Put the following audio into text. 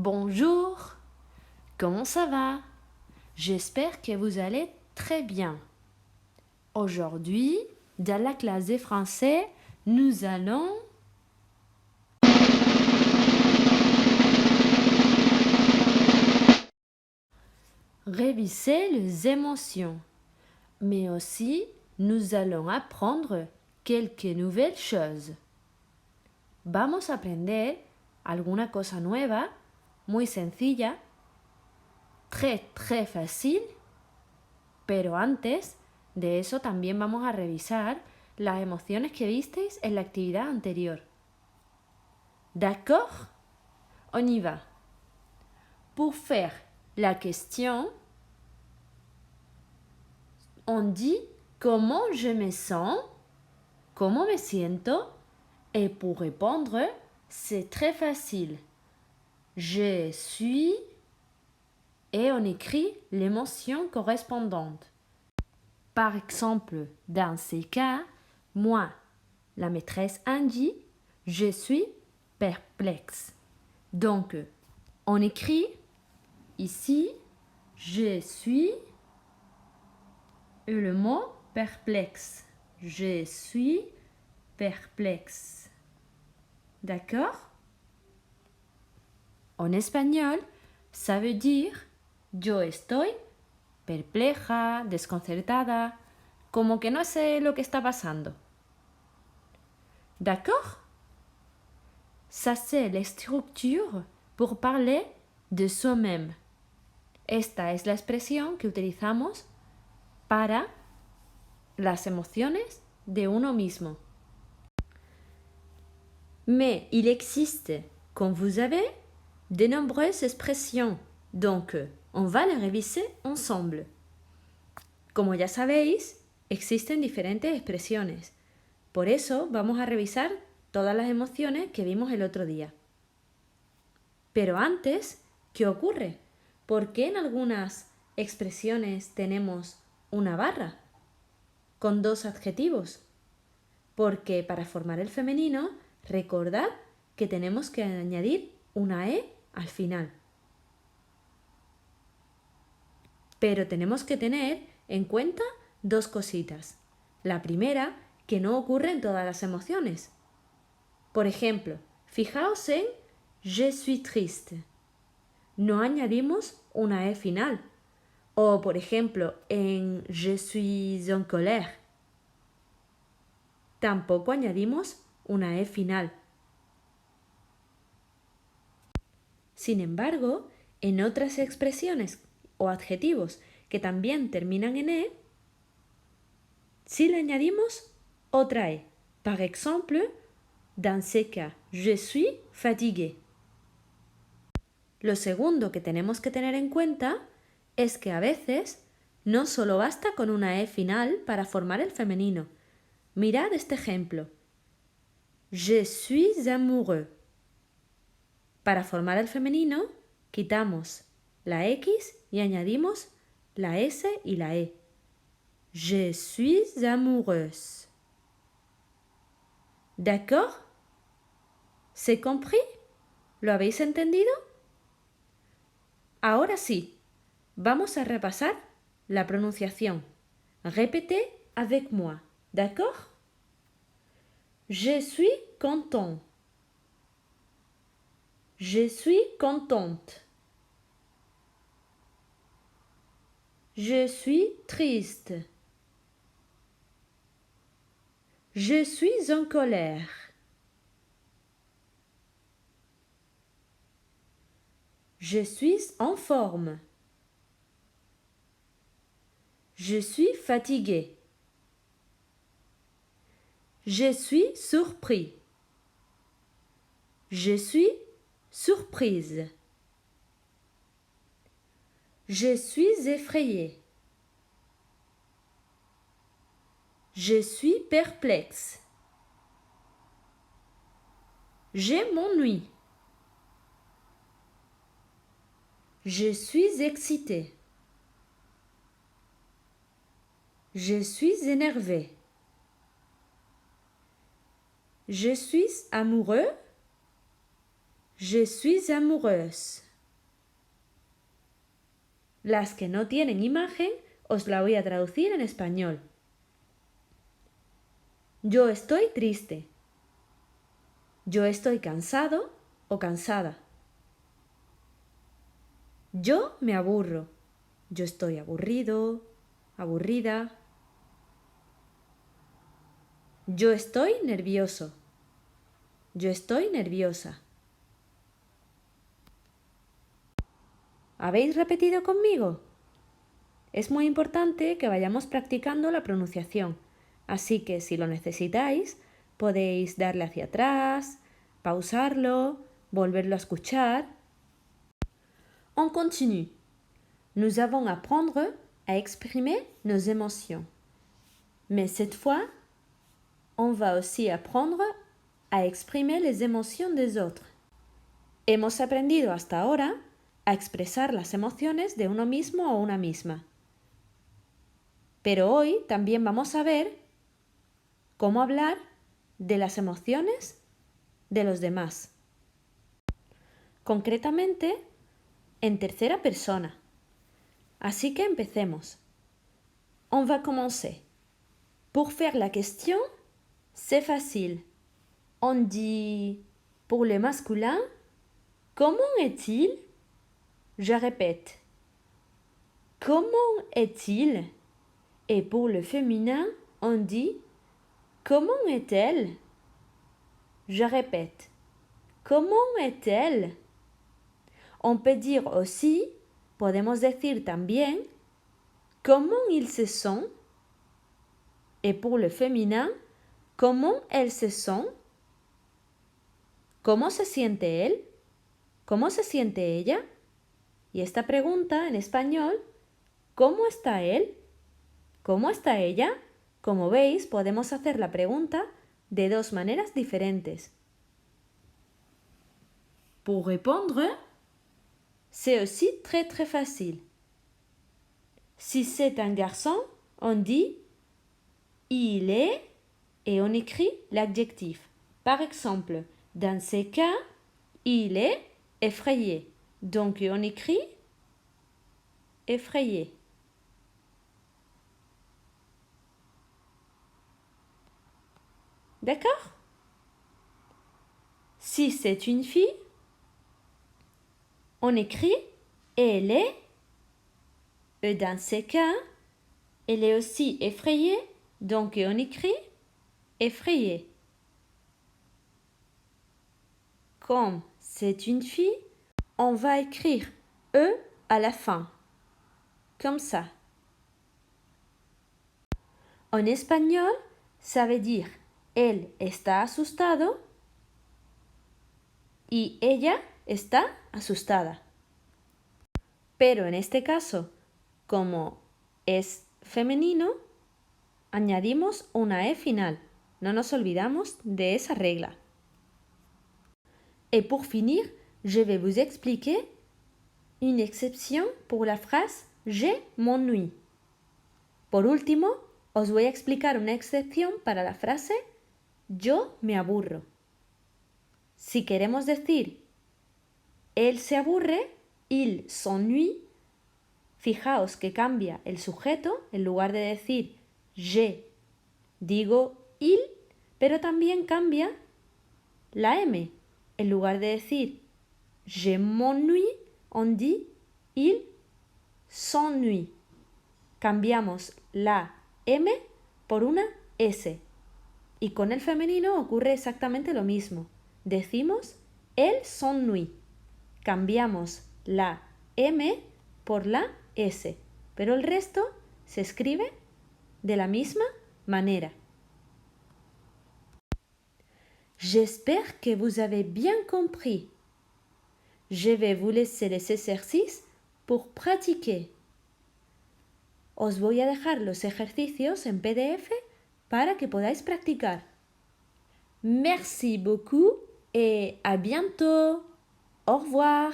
Bonjour, comment ça va? J'espère que vous allez très bien. Aujourd'hui, dans la classe de français, nous allons réviser les émotions, mais aussi nous allons apprendre quelques nouvelles choses. Vamos a aprender alguna cosa nueva, muy sencilla, très fácil, pero antes de eso también vamos a revisar las emociones que visteis en la actividad anterior. D'accord? On y va. Pour faire la question, on dit comment je me sens, comment me siento, et pour répondre, c'est très facile. Je suis et on écrit l'émotion correspondante. Par exemple, dans ces cas, moi, la maîtresse Angie, je suis perplexe. Donc, on écrit ici, je suis et le mot perplexe. Je suis perplexe. D'accord? En espagnol, ça veut dire yo estoy perpleja, desconcertada, como que no sé lo que está pasando. D'accord? Ça, c'est la structure pour parler de soi-même. Esta es la expresión que utilizamos para las emociones de uno mismo. Mais il existe, comme vous savez, de nombreuses expressions. Donc, on va les réviser ensemble. Como ya sabéis, existen diferentes expresiones. Por eso vamos a revisar todas las emociones que vimos el otro día. Pero antes, ¿qué ocurre? ¿Por qué en algunas expresiones tenemos una barra con dos adjetivos? Porque para formar el femenino, recordad que tenemos que añadir una E al final. Pero tenemos que tener en cuenta dos cositas. La primera, que no ocurre en todas las emociones. Por ejemplo, fijaos en je suis triste. No añadimos una E final. O, por ejemplo, en je suis en colère. Tampoco añadimos una E final. Sin embargo, en otras expresiones o adjetivos que también terminan en E, sí le añadimos otra E. Par exemple, dans ce cas, je suis fatigué. Lo segundo que tenemos que tener en cuenta es que a veces no solo basta con una E final para formar el femenino. Mirad este ejemplo. Je suis amoureux. Para formar el femenino, quitamos la X y añadimos la S y la E. Je suis amoureuse. D'accord? ¿C'est compris? ¿Lo habéis entendido? Ahora sí, vamos a repasar la pronunciación. Répétez avec moi, d'accord? Je suis content. Je suis contente. Je suis triste. Je suis en colère. Je suis en forme. Je suis fatigué. Je suis surpris. Je suis surprise. Je suis effrayé. Je suis perplexe. Je m'ennuie. Je suis excité. Je suis énervé. Je suis amoureux. Je suis amoureuse. Las que no tienen imagen os la voy a traducir en español. Yo estoy triste. Yo estoy cansado o cansada. Yo me aburro. Yo estoy aburrido, aburrida. Yo estoy nervioso. Yo estoy nerviosa. ¿Habéis repetido conmigo? Es muy importante que vayamos practicando la pronunciación, así que si lo necesitáis, podéis darle hacia atrás, pausarlo, volverlo a escuchar. On continue. Nous avons à apprendre à exprimer nos émotions. Mais cette fois, on va aussi apprendre à exprimer les émotions des autres. Hemos aprendido hasta ahora a expresar las emociones de uno mismo o una misma. Pero hoy también vamos a ver cómo hablar de las emociones de los demás. Concretamente, en tercera persona. Así que empecemos. On va commencer. Pour faire la question, c'est facile. On dit pour le masculin, comment est-il? Je répète. Comment est-il? Et pour le féminin, on dit comment est-elle? Je répète. Comment est-elle? On peut dire aussi, podemos decir también, comment ils se sont? Et pour le féminin, comment elles se sont? ¿Cómo se siente él? ¿Cómo se siente ella? Y esta pregunta en español, ¿cómo está él? ¿Cómo está ella? Como veis, podemos hacer la pregunta de dos maneras diferentes. Pour répondre, c'est aussi très facile. Si c'est un garçon, on dit il est et on écrit l'adjectif. Par exemple, dans ce cas, il est effrayé. Donc on écrit effrayé. D'accord? Si c'est une fille, on écrit elle est. Et dans ce cas, elle est aussi effrayée, donc on écrit effrayée. Comme c'est une fille, on va écrire E à la fin, comme ça. En espagnol, ça veut dire él está asustado y ella está asustada. Pero en este caso, como es femenino, añadimos una E final. No nos olvidamos de esa regla. Et pour finir, je vais vous expliquer une exception pour la phrase « je m'ennuie ». Por último, os voy a explicar una excepción para la frase « yo me aburro ». Si queremos decir él se aburre, il s'ennuie, fijaos que cambia el sujeto, en lugar de decir je, digo il, pero también cambia la M. En lugar de decir je m'ennuie, on dit il s'ennuie. Cambiamos la M por una S. Y con el femenino ocurre exactamente lo mismo. Decimos elle s'ennuie. Cambiamos la M por la S, pero el resto se escribe de la misma manera. J'espère que vous avez bien compris. Je vais vous laisser les exercices pour pratiquer. Os voy a dejar los ejercicios en PDF para que podáis practicar. Merci beaucoup et à bientôt. Au revoir.